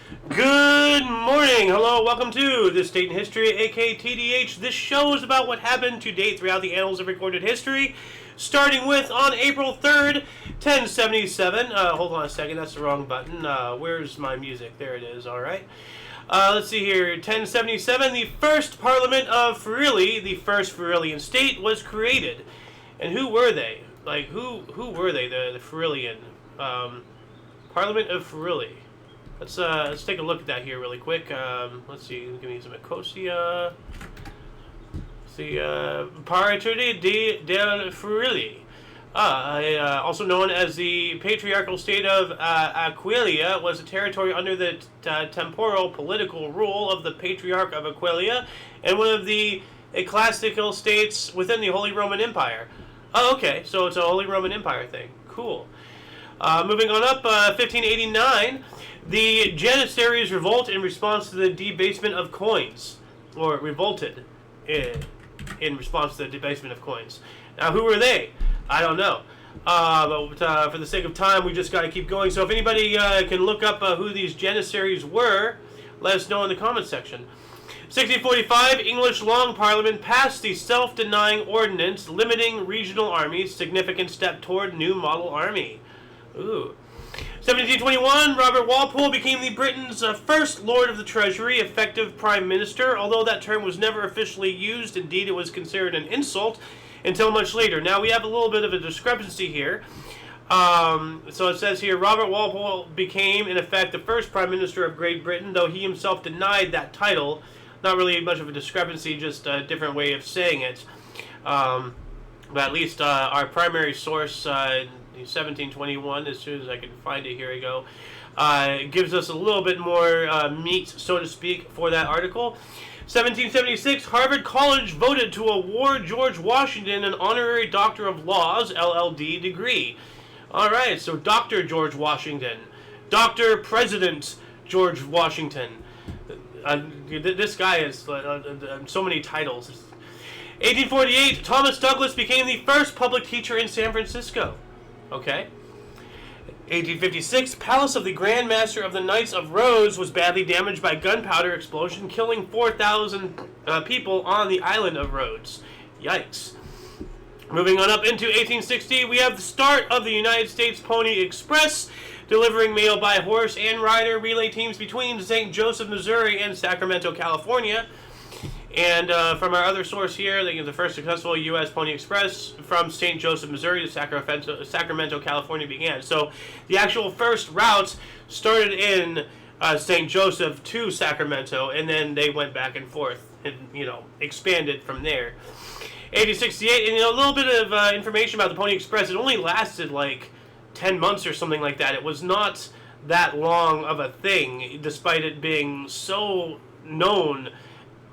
Good morning, hello, welcome to This Date in History, aka TDH. This show is about what happened to date throughout the annals of recorded history, starting with on April 3rd, 1077. Hold on a second, that's the wrong button. Where's my music? There it is, alright. Let's see here, 1077, the first Parliament of Friuli, the first Friulian state, was created. And who were they? Like, who were they, the Friulian? Parliament of Friuli. Let's take a look at that here really quick. Let's see, give me some Ecosia. The Parituri del Friuli, also known as the Patriarchal State of Aquileia, was a territory under the temporal political rule of the Patriarch of Aquileia and one of the ecclesiastical states within the Holy Roman Empire. Oh, okay, so it's a Holy Roman Empire thing. Cool. Moving on up, 1589, the Janissaries revolt in response to the debasement of coins, or revolted in response to the debasement of coins. Now, who were they? I don't know. But for the sake of time, we just got to keep going. So if anybody can look up who these Janissaries were, let us know in the comments section. 1645, English Long Parliament passed the Self-Denying Ordinance limiting regional armies, significant step toward new model army. Ooh. 1721, Robert Walpole became the Britain's first Lord of the Treasury, effective Prime Minister, although that term was never officially used. Indeed, it was considered an insult until much later. Now, we have a little bit of a discrepancy here. So it says here, Robert Walpole became, in effect, the first Prime Minister of Great Britain, though he himself denied that title. Not really much of a discrepancy, just a different way of saying it. But at least our primary source, 1721, as soon as I can find it, here we go, gives us a little bit more meat, so to speak, for that article. 1776, Harvard College voted to award George Washington an honorary Doctor of Laws, LLD, degree. Alright, so Dr. George Washington. Dr. President George Washington. This guy has so many titles. 1848, Thomas Douglas became the first public teacher in San Francisco. Okay. 1856, Palace of the Grand Master of the Knights of Rhodes was badly damaged by gunpowder explosion, killing 4,000 people on the island of Rhodes. Yikes. Moving on up into 1860, we have the start of the United States Pony Express, delivering mail by horse and rider relay teams between St. Joseph, Missouri and Sacramento, California. And from our other source here, the first successful U.S. Pony Express from St. Joseph, Missouri to Sacramento, California began. So the actual first routes started in St. Joseph to Sacramento, and then they went back and forth and, expanded from there. 1868, and a little bit of information about the Pony Express. It only lasted like 10 months or something like that. It was not that long of a thing, despite it being so known,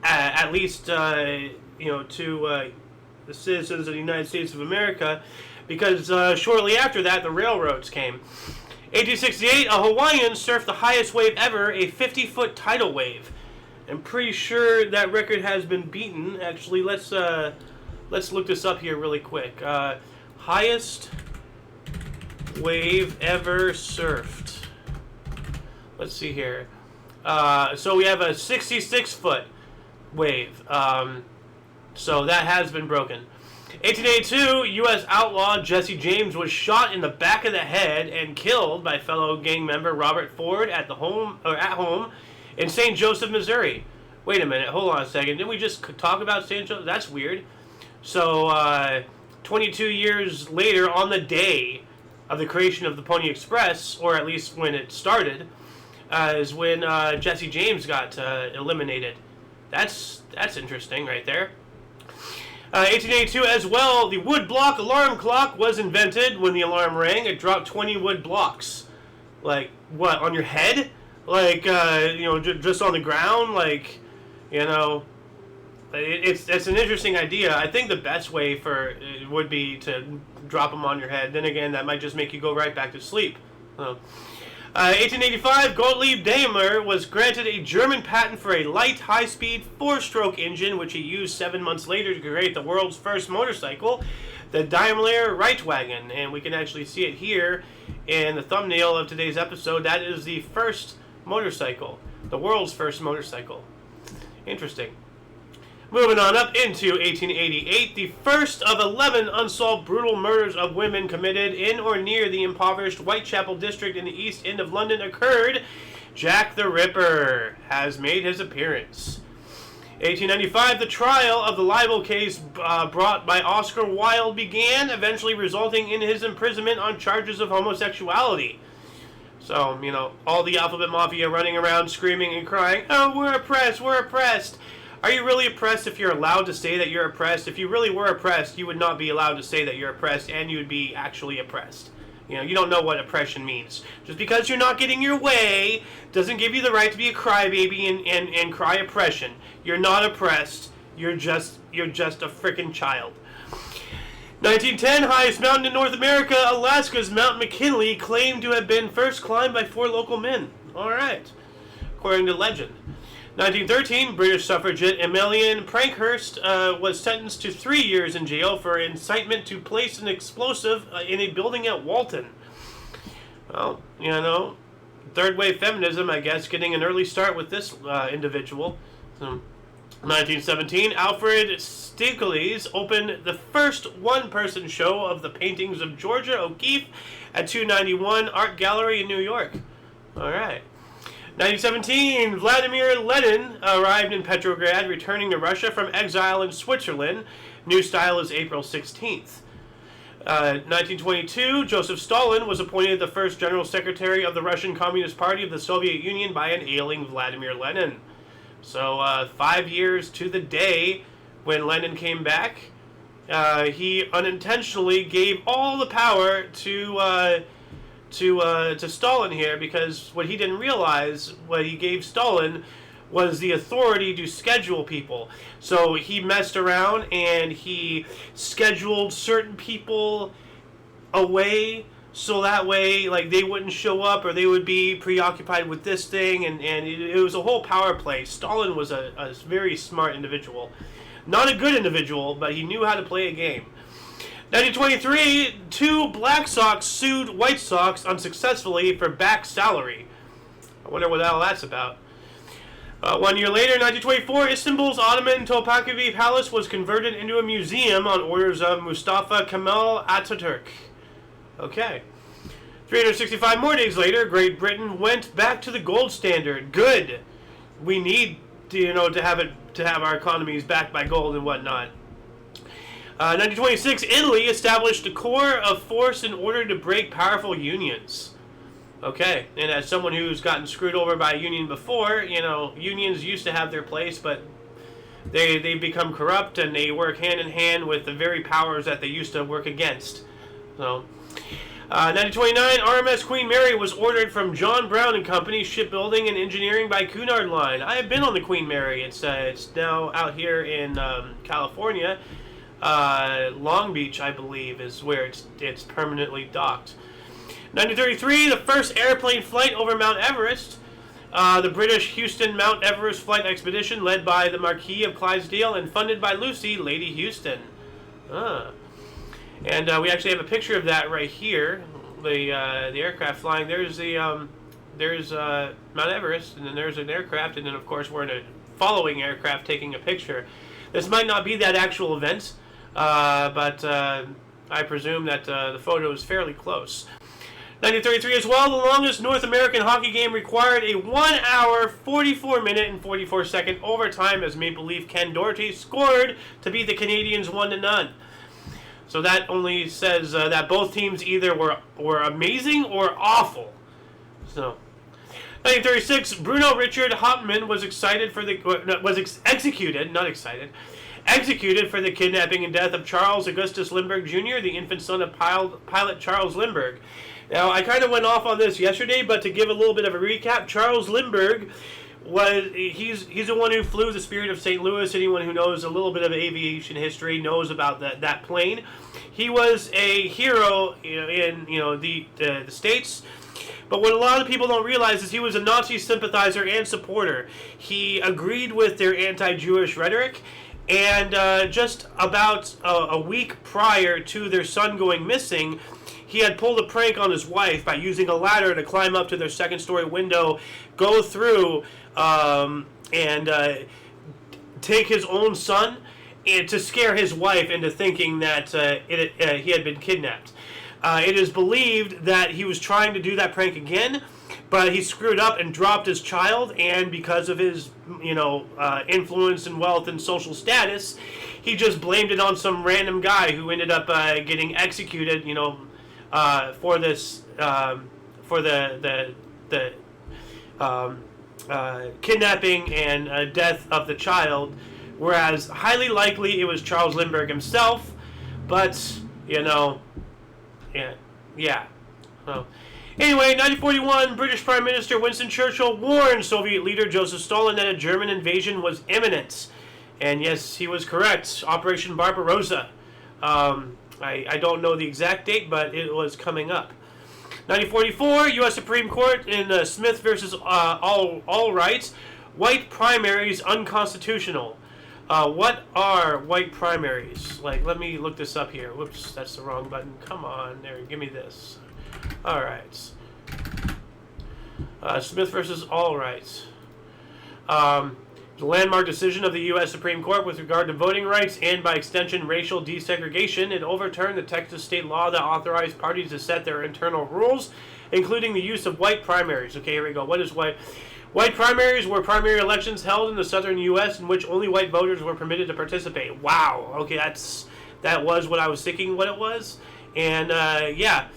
at least, to the citizens of the United States of America, because shortly after that, the railroads came. 1868, a Hawaiian surfed the highest wave ever, a 50-foot tidal wave. I'm pretty sure that record has been beaten. Actually, let's look this up here really quick. Highest wave ever surfed. Let's see here. So we have a 66-foot wave. So that has been broken. 1882, U.S. outlaw Jesse James was shot in the back of the head and killed by fellow gang member Robert Ford at home in St. Joseph, Missouri. Wait a minute, hold on a second. Didn't we just talk about St. Joseph? That's weird. So 22 years later, on the day of the creation of the Pony Express, or at least when it started, is when Jesse James got eliminated. That's interesting right there. 1882 as well, the wood block alarm clock was invented. When the alarm rang, it dropped 20 wood blocks. Like, what, on your head? Like, just on the ground? Like, it's an interesting idea. I think the best way for it would be to drop them on your head. Then again, that might just make you go right back to sleep. 1885, Gottlieb Daimler was granted a German patent for a light, high-speed, four-stroke engine, which he used 7 months later to create the world's first motorcycle, the Daimler Reitwagen. And we can actually see it here in the thumbnail of today's episode. That is the first motorcycle. The world's first motorcycle. Interesting. Moving on up into 1888, the first of 11 unsolved brutal murders of women committed in or near the impoverished Whitechapel district in the East End of London occurred. Jack the Ripper has made his appearance. 1895, the trial of the libel case brought by Oscar Wilde began, eventually resulting in his imprisonment on charges of homosexuality. So, you know, all the alphabet mafia running around screaming and crying, "Oh, we're oppressed, we're oppressed." Are you really oppressed if you're allowed to say that you're oppressed? If you really were oppressed, you would not be allowed to say that you're oppressed, and you would be actually oppressed. You know, you don't know what oppression means. Just because you're not getting your way doesn't give you the right to be a crybaby and cry oppression. You're not oppressed. You're just a freaking child. 1910, highest mountain in North America, Alaska's Mount McKinley, claimed to have been first climbed by 4 local men. All right, according to legend. 1913, British suffragette Emmeline Pankhurst was sentenced to 3 years in jail for incitement to place an explosive in a building at Walton. Well, you know, third wave feminism, I guess, getting an early start with this individual. 1917, Alfred Stieglitz opened the first one-person show of the paintings of Georgia O'Keeffe at 291 Art Gallery in New York. All right. 1917, Vladimir Lenin arrived in Petrograd, returning to Russia from exile in Switzerland. New style is April 16th. 1922, Joseph Stalin was appointed the first General Secretary of the Russian Communist Party of the Soviet Union by an ailing Vladimir Lenin. So 5 years to the day when Lenin came back, he unintentionally gave all the power to Stalin here, because what he didn't realize, what he gave Stalin was the authority to schedule people. So he messed around and he scheduled certain people away so that way, like, they wouldn't show up or they would be preoccupied with this thing, and it was a whole power play. Stalin was a very smart individual. Not a good individual, but he knew how to play a game. 1923, 2 Black Sox sued White Sox unsuccessfully for back salary. I wonder what all that's about. 1 year later, 1924, Istanbul's Ottoman Topkapi Palace was converted into a museum on orders of Mustafa Kemal Ataturk. Okay. 365 more days later, Great Britain went back to the gold standard. Good. We need to have our economies backed by gold and whatnot. 1926, Italy established a core of force in order to break powerful unions. Okay, and as someone who's gotten screwed over by a union before, you know, unions used to have their place, but they become corrupt and they work hand in hand with the very powers that they used to work against. So, 1929, RMS Queen Mary was ordered from John Brown and Company, shipbuilding and engineering by Cunard Line. I have been on the Queen Mary. It's now out here in California. Long Beach, I believe, is where it's permanently docked. 1933, the first airplane flight over Mount Everest. The British Houston Mount Everest flight expedition, led by the Marquis of Clydesdale and funded by Lucy, Lady Houston. And we actually have a picture of that right here. The aircraft flying. There's Mount Everest, and then there's an aircraft, and then of course we're in a following aircraft taking a picture. This might not be that actual event, but I presume that the photo is fairly close. 1933 as well, the longest North American hockey game required a 1 hour, 44 minute, and 44 second overtime as Maple Leaf Ken Doherty scored to beat the Canadiens 1-0. So that only says that both teams either were amazing or awful. So, 1936, Bruno Richard Hauptmann was executed for the kidnapping and death of Charles Augustus Lindbergh Jr., the infant son of pilot Charles Lindbergh. Now, I kind of went off on this yesterday, but to give a little bit of a recap, Charles Lindbergh he's the one who flew the Spirit of St. Louis. Anyone who knows a little bit of aviation history knows about that plane. He was a hero in the States. But what a lot of people don't realize is he was a Nazi sympathizer and supporter. He agreed with their anti-Jewish rhetoric, and just about a week prior to their son going missing, he had pulled a prank on his wife by using a ladder to climb up to their second-story window, go through, and take his own son, and to scare his wife into thinking that he had been kidnapped. It is believed that he was trying to do that prank again, but he screwed up and dropped his child, and because of his, influence and wealth and social status, he just blamed it on some random guy who ended up getting executed, for this, for the kidnapping and death of the child, whereas highly likely it was Charles Lindbergh himself, but, yeah. Well, anyway, 1941, British Prime Minister Winston Churchill warned Soviet leader Joseph Stalin that a German invasion was imminent. And yes, he was correct. Operation Barbarossa. I don't know the exact date, but it was coming up. 1944, U.S. Supreme Court in Smith versus All Rights. White primaries unconstitutional. What are white primaries? Let me look this up here. Whoops, that's the wrong button. Come on, there, give me this. All right. Smith versus All Rights. The landmark decision of the U.S. Supreme Court with regard to voting rights and, by extension, racial desegregation. It overturned the Texas state law that authorized parties to set their internal rules, including the use of white primaries. Okay, here we go. What is white? White primaries were primary elections held in the southern U.S. in which only white voters were permitted to participate. Wow. Okay, that was what I was thinking what it was. And, yeah,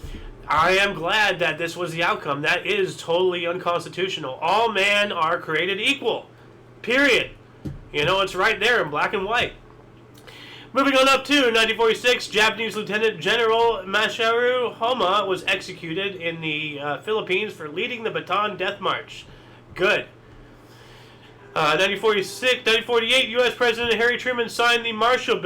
I am glad that this was the outcome. That is totally unconstitutional. All men are created equal. Period. It's right there in black and white. Moving on up to 1946, Japanese Lieutenant General Masaru Homa was executed in the Philippines for leading the Bataan Death March. Good. 1948, U.S. President Harry Truman signed the Marshall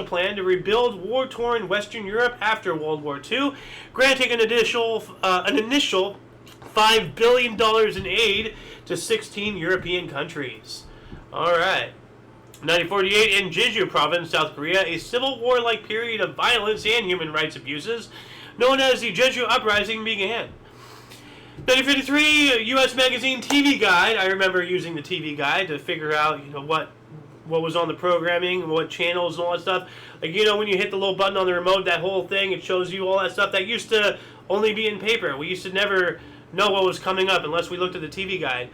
Plan to rebuild war-torn Western Europe after World War II, granting an initial $5 billion in aid to 16 European countries. All right. 1948, in Jeju Province, South Korea, a civil war-like period of violence and human rights abuses, known as the Jeju Uprising, began. 1953, U.S. Magazine TV Guide. I remember using the TV Guide to figure out, what was on the programming, what channels and all that stuff. When you hit the little button on the remote, that whole thing, it shows you all that stuff. That used to only be in paper. We used to never know what was coming up unless we looked at the TV Guide.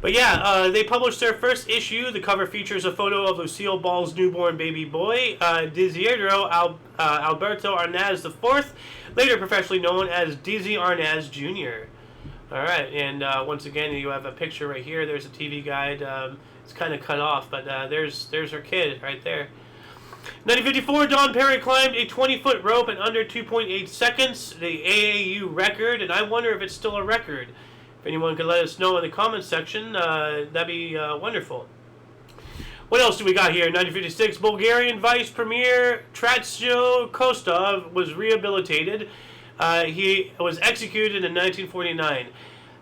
But yeah, they published their first issue. The cover features a photo of Lucille Ball's newborn baby boy, Desiderio Alberto Arnaz IV, later professionally known as Dizzy Arnaz Jr. All right, and once again, you have a picture right here. There's a TV Guide. It's kind of cut off, but there's her kid right there. 1954, Don Perry climbed a 20-foot rope in under 2.8 seconds, the AAU record, and I wonder if it's still a record. If anyone could let us know in the comments section, that'd be wonderful. What else do we got here? 1956, Bulgarian Vice Premier Tracio Kostov was rehabilitated. He was executed in 1949.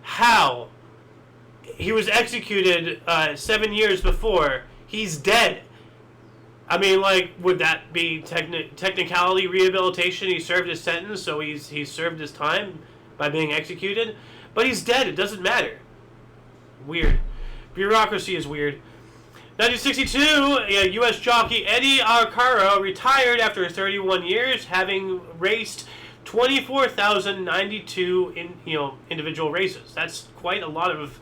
How? He was executed 7 years before. He's dead. I mean, would that be technicality rehabilitation? He served his sentence, so he's served his time by being executed. But he's dead. It doesn't matter. Weird. Bureaucracy is weird. 1962, U.S. jockey Eddie Arcaro retired after 31 years, having raced 24,092 individual races. That's quite a lot of,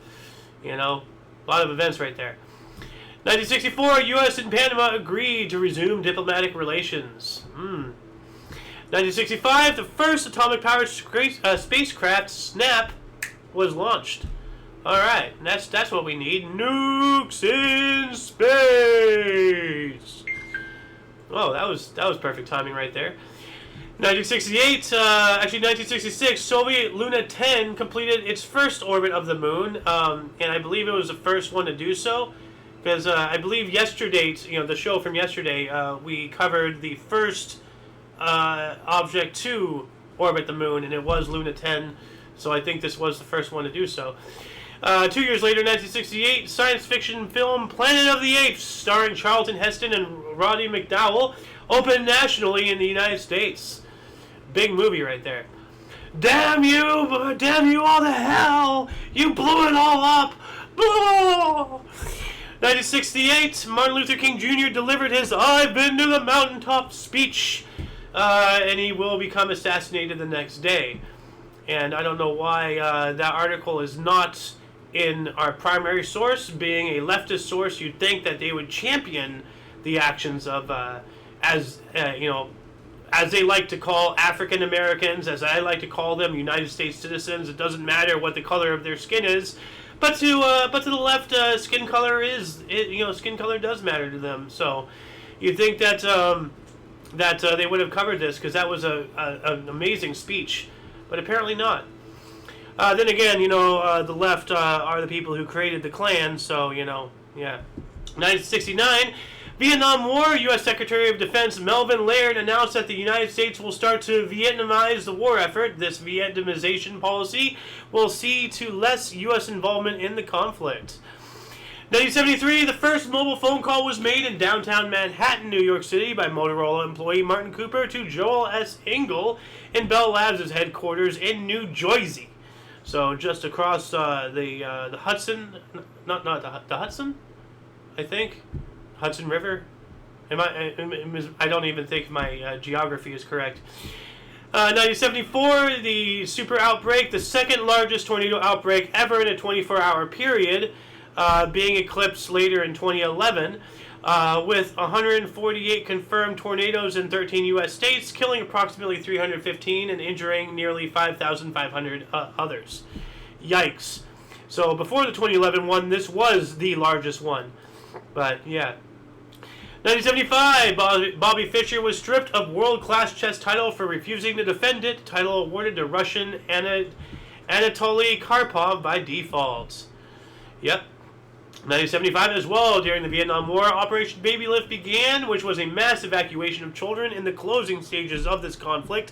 events right there. 1964, U.S. and Panama agreed to resume diplomatic relations. 1965, the first atomic-powered spacecraft, SNAP, was launched. All right, and that's what we need. Nukes in space. Oh, that was perfect timing right there. 1966, Soviet Luna 10 completed its first orbit of the moon, and I believe it was the first one to do so. Because I believe yesterday, the show from yesterday, we covered the first object to orbit the moon, and it was Luna 10, so I think this was the first one to do so. 2 years later, 1968, science fiction film Planet of the Apes, starring Charlton Heston and Roddy McDowell, opened nationally in the United States. big movie right there. Damn you all to hell! You blew it all up! Blah! 1968, Martin Luther King Jr. delivered his "I've been to the mountaintop" speech, and he will become assassinated the next day. And I don't know why that article is not in our primary source. Being a leftist source, you'd think that they would champion the actions of, as they like to call African Americans, as I like to call them, United States citizens. It doesn't matter what the color of their skin is, but to the left, skin color skin color does matter to them. So you'd think that they would have covered this, because that was an amazing speech, but apparently not. Then again, the left are the people who created the Klan, so yeah. 1969. Vietnam War, U.S. Secretary of Defense Melvin Laird announced that the United States will start to Vietnamize the war effort. This Vietnamization policy will see to less U.S. involvement in the conflict. 1973, the first mobile phone call was made in downtown Manhattan, New York City by Motorola employee Martin Cooper to Joel S. Engel in Bell Labs' headquarters in New Jersey. So just across the Hudson, not the Hudson, I think. Hudson River? I don't even think my geography is correct. 1974, the super outbreak, the second largest tornado outbreak ever in a 24-hour period, being eclipsed later in 2011, with 148 confirmed tornadoes in 13 U.S. states, killing approximately 315 and injuring nearly 5,500 others. Yikes. So before the 2011 one, this was the largest one. But, yeah. 1975, Bobby Fischer was stripped of world-class chess title for refusing to defend it. Title awarded to Russian Anatoly Karpov by default. Yep. 1975 as well, during the Vietnam War, Operation Baby Lift began, which was a mass evacuation of children in the closing stages of this conflict.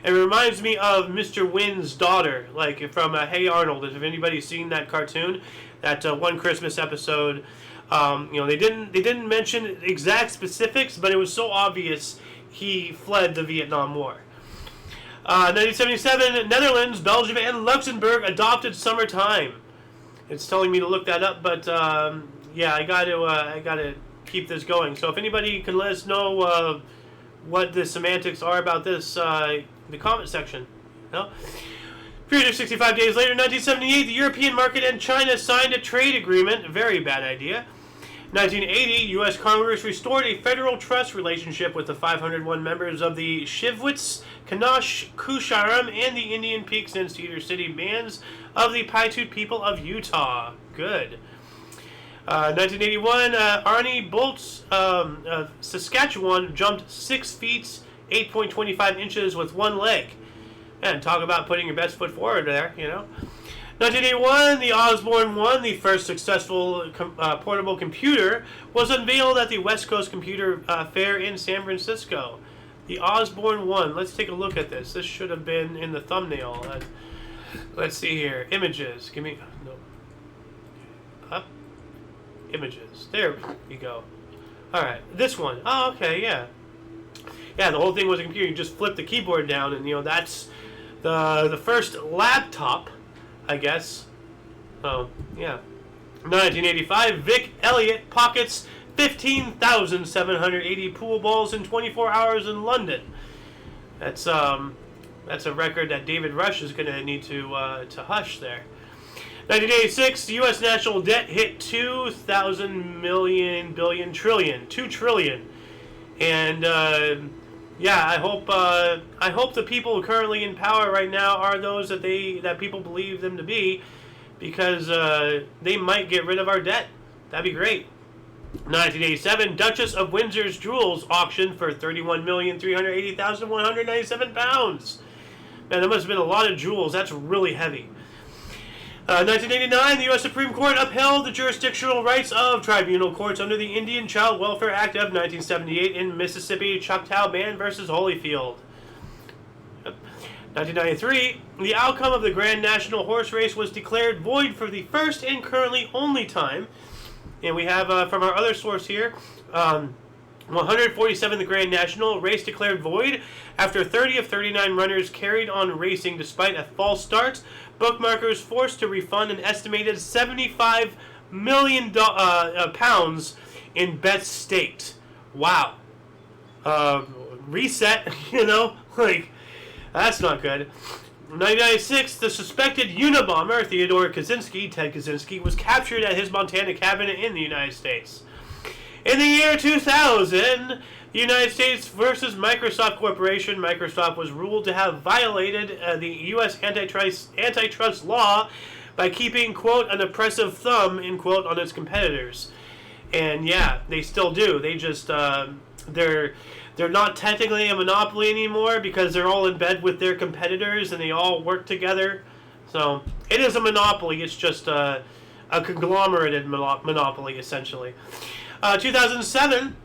It reminds me of Mr. Wynn's daughter, like from Hey Arnold. If anybody's seen that cartoon, that one Christmas episode, they didn't mention exact specifics, but it was so obvious he fled the Vietnam War. 1977, Netherlands, Belgium, and Luxembourg adopted summertime. It's telling me to look that up, but I gotta keep this going. So if anybody can let us know what the semantics are about this, the comment section. No. 365 days later, 1978, the European market and China signed a trade agreement. Very bad idea. 1980, U.S. Congress restored a federal trust relationship with the 501 members of the Shivwits, Kanosh, Kusharam, and the Indian Peaks and Cedar City bands of the Paiute people of Utah. Good. 1981, Arnie Bolts of Saskatchewan jumped 6 feet, 8.25 inches with one leg. And talk about putting your best foot forward there, 1981, the Osborne 1, the first successful portable computer, was unveiled at the West Coast Computer Fair in San Francisco. The Osborne 1. Let's take a look at this. This should have been in the thumbnail. Let's see here. Images. Give me... No. Up. Images. There we go. Alright. This one. Oh, okay, yeah. Yeah, the whole thing was a computer. You just flip the keyboard down, and, that's the first laptop, I guess. Oh, yeah. 1985, Vic Elliott pockets 15,780 pool balls in 24 hours in London. That's a record that David Rush is going to need to hush there. 1986, the U.S. national debt hit 2,000 million billion trillion, 2 trillion, and I hope the people currently in power right now are those that people believe them to be, because they might get rid of our debt. That'd be great. 1987, Duchess of Windsor's jewels auctioned for £31,380,197. Man, that must have been a lot of jewels. That's really heavy. 1989, the U.S. Supreme Court upheld the jurisdictional rights of tribunal courts under the Indian Child Welfare Act of 1978 in Mississippi, Choctaw Band versus Holyfield. 1993, the outcome of the Grand National Horse Race was declared void for the first and currently only time. And we have, from our other source here, 147th Grand National race declared void after 30 of 39 runners carried on racing despite a false start. Bookmakers forced to refund an estimated $75 million pounds in bets staked. Wow. Reset, like, that's not good. In 1996, the suspected Unabomber, Theodore Kaczynski, Ted Kaczynski, was captured at his Montana cabin in the United States. In the year 2000, the United States versus Microsoft Corporation, Microsoft was ruled to have violated the U.S. antitrust law by keeping, quote, an oppressive thumb, end quote, on its competitors. And yeah, they still do. They just, they're not technically a monopoly anymore because they're all in bed with their competitors and they all work together. So it is a monopoly. It's just a conglomerated monopoly, essentially. 2007,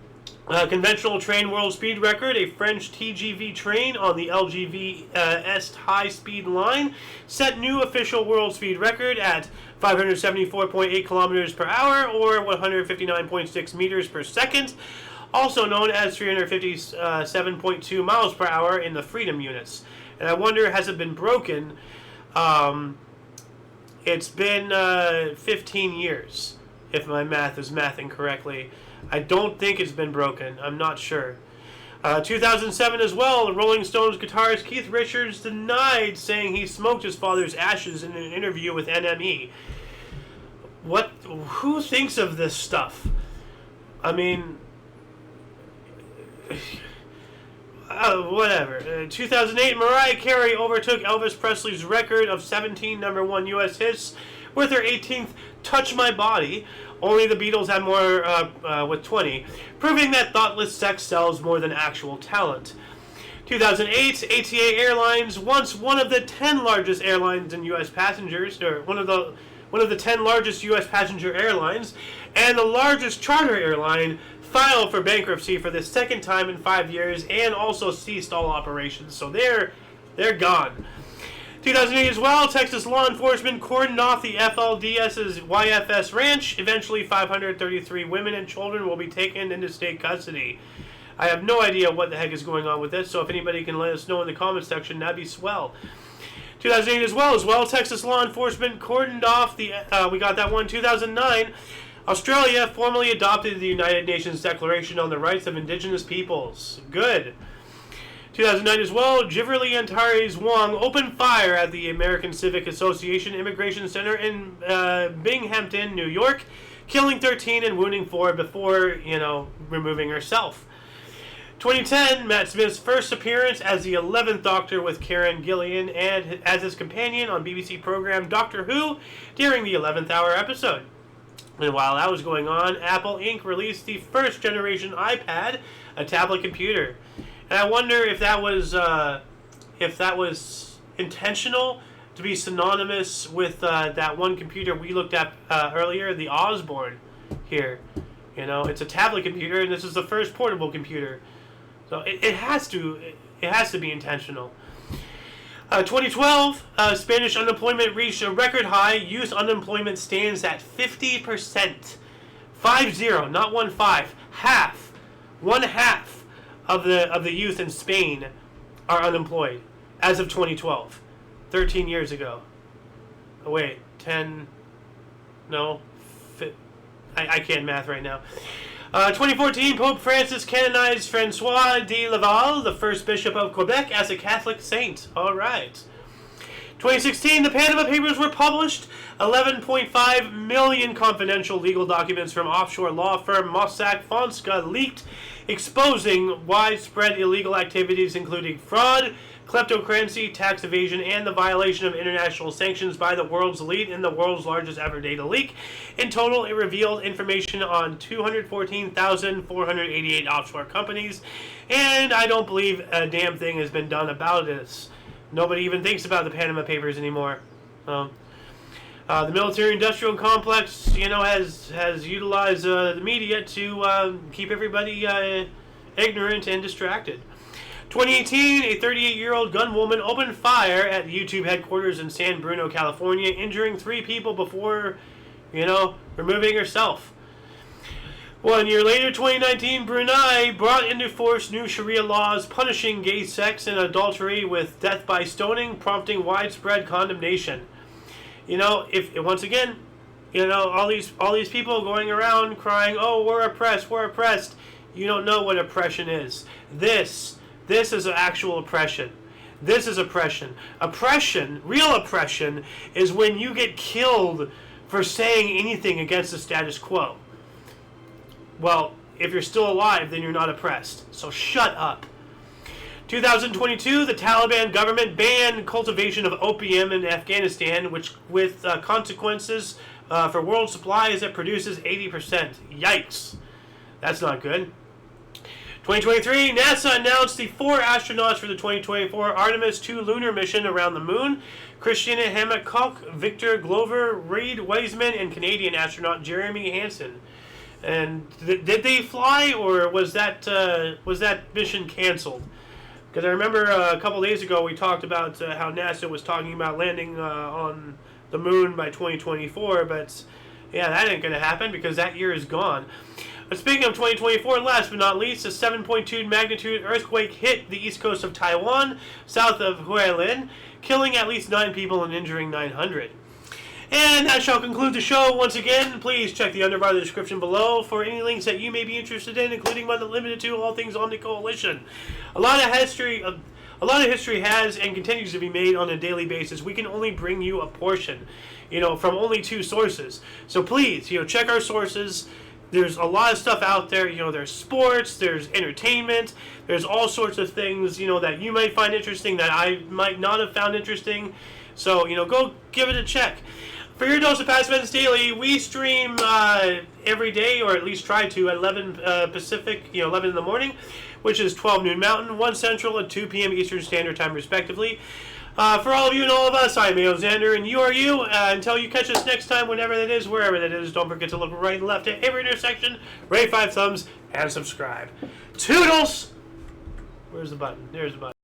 conventional train world speed record. A French TGV train on the LGV Est high-speed line set new official world speed record at 574.8 kilometers per hour or 159.6 meters per second, also known as 357.2 miles per hour in the freedom units. And I wonder, has it been broken? It's been 15 years. If my math is mathing correctly. I don't think it's been broken. I'm not sure. 2007 as well, the Rolling Stones guitarist Keith Richards denied saying he smoked his father's ashes in an interview with NME. Who thinks of this stuff? I mean, whatever. 2008, Mariah Carey overtook Elvis Presley's record of 17 number one U.S. hits with her 18th Touch My Body. Only the Beatles had more with 20, proving that thoughtless sex sells more than actual talent. 2008, ATA Airlines, once one of the 10 largest airlines in U.S. passengers, or one of the 10 largest U.S. passenger airlines, and the largest charter airline, filed for bankruptcy for the second time in 5 years and also ceased all operations. So they're gone. 2008 as well, Texas law enforcement cordoned off the FLDS's YFS ranch. Eventually, 533 women and children will be taken into state custody. I have no idea what the heck is going on with this, so if anybody can let us know in the comments section, that'd be swell. 2008 as well, Texas law enforcement cordoned off the, we got that one, 2009, Australia formally adopted the United Nations Declaration on the Rights of Indigenous Peoples. Good. 2009 as well, Jiverly Antares Wong opened fire at the American Civic Association Immigration Center in Binghamton, New York, killing 13 and wounding 4 before, removing herself. 2010, Matt Smith's first appearance as the 11th Doctor with Karen Gillan and as his companion on BBC program Doctor Who during the 11th hour episode. And while that was going on, Apple Inc. released the first generation iPad, a tablet computer. And I wonder if that was intentional to be synonymous with that one computer we looked at earlier, the Osborne here. It's a tablet computer, and this is the first portable computer. So it has to be intentional. 2012, Spanish unemployment reached a record high. Youth unemployment stands at 50%. 50, not 15. Half. One half of the youth in Spain are unemployed as of 2012. 13 years ago. Oh wait, 10. No, I can't math right now. 2014, Pope Francis canonized Francois de Laval, the first bishop of Quebec, as a Catholic saint. All right. 2016, the Panama Papers were published. 11.5 million confidential legal documents from offshore law firm Mossack Fonseca leaked, exposing widespread illegal activities including fraud, kleptocracy, tax evasion, and the violation of international sanctions by the world's elite in the world's largest ever data leak. In total, it revealed information on 214,488 offshore companies, and I don't believe a damn thing has been done about this. Nobody even thinks about the Panama Papers anymore. The military-industrial complex, has utilized the media to keep everybody ignorant and distracted. 2018, a 38-year-old gunwoman opened fire at YouTube headquarters in San Bruno, California, injuring 3 people before, removing herself. 1 year later, 2019, Brunei brought into force new Sharia laws punishing gay sex and adultery with death by stoning, prompting widespread condemnation. You know, if once again, you know, all these people going around crying, "Oh, we're oppressed, we're oppressed." You don't know what oppression is. This is actual oppression. This is oppression. Oppression, real oppression, is when you get killed for saying anything against the status quo. Well, if you're still alive, then you're not oppressed. So shut up. 2022, the Taliban government banned cultivation of opium in Afghanistan, which with consequences for world supply as it produces 80%. Yikes. That's not good. 2023, NASA announced the 4 astronauts for the 2024 Artemis 2 lunar mission around the moon. Christiana Hammock-Koch, Victor Glover, Reed Wiseman, and Canadian astronaut Jeremy Hansen. And did they fly, or was that mission canceled? Because I remember a couple days ago we talked about how NASA was talking about landing on the moon by 2024, but yeah, that ain't going to happen because that year is gone. But speaking of 2024, last but not least, a 7.2 magnitude earthquake hit the east coast of Taiwan, south of Hualien, killing at least 9 people and injuring 900. And that shall conclude the show. Once again, please check the underbar of the description below for any links that you may be interested in, including but not limited to all things Omni Coalition. A lot of history has and continues to be made on a daily basis. We can only bring you a portion, from only 2 sources. So please, check our sources. There's a lot of stuff out there. There's sports, there's entertainment, there's all sorts of things, that you might find interesting that I might not have found interesting. So, go give it a check. For your dose of Past Events Daily, we stream every day, or at least try to, at 11 Pacific, 11 in the morning, which is 12 noon Mountain, 1 Central, and 2 p.m. Eastern Standard Time, respectively. For all of you and all of us, I'm Alexander, and you are you. Until you catch us next time, whenever that is, wherever that is, don't forget to look right and left at every intersection, rate 5 thumbs, and subscribe. Toodles! Where's the button? There's the button.